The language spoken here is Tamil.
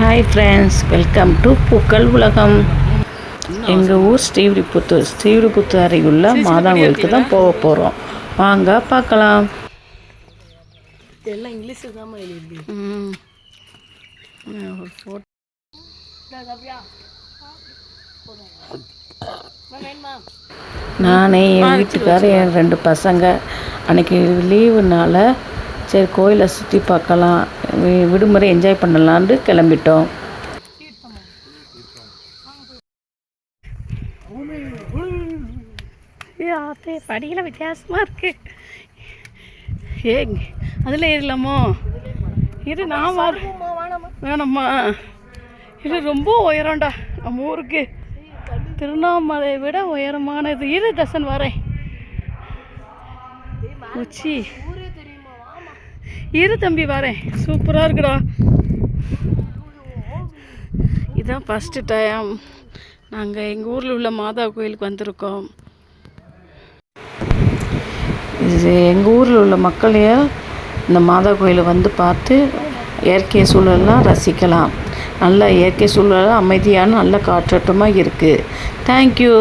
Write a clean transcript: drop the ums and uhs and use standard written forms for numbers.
ஹாய் ஃப்ரெண்ட்ஸ், வெல்கம் டு பூக்கள் உலகம். எங்கள் ஊர் ஸ்ரீவில்லிபுத்தூர் அருகிலுள்ள மாதாங்கோயிலுக்கு தான் போக போகிறோம். வாங்க பார்க்கலாம். எல்லாம் இங்கிலீஷில் தான் ஒரு ஃபோட்டோ. நானே என் வீட்டுக்காரர் என் 2 பசங்க அன்றைக்கி லீவுனால சரி கோயிலை சுற்றி பார்க்கலாம், விடுமுறை என்ஜாய் பண்ணலான்னு கிளம்பிட்டோம். படியில் வித்தியாசமாக இருக்கு. அதில் ஏறலாமோ? இது நான் வேணாம்மா, இது ரொம்ப உயரம்டா. நம்ம ஊருக்கு திருவண்ணாமலையை விட உயரமானது. இரு தசன் வரேன். உச்சி இரு தம்பி வரேன். சூப்பராக இருக்குடா. இதுதான் ஃபஸ்ட்டு டைம் நாங்கள் எங்கள் ஊரில் உள்ள மாதா கோயிலுக்கு வந்திருக்கோம். இது எங்கள் ஊரில் உள்ள மக்களையே இந்த மாதா கோயிலை வந்து பார்த்து இயற்கை சூழலாம் ரசிக்கலாம். நல்ல இயற்கை சூழலாம் அமைதியான நல்ல காற்றோட்டமாக இருக்குது. தேங்க்யூ.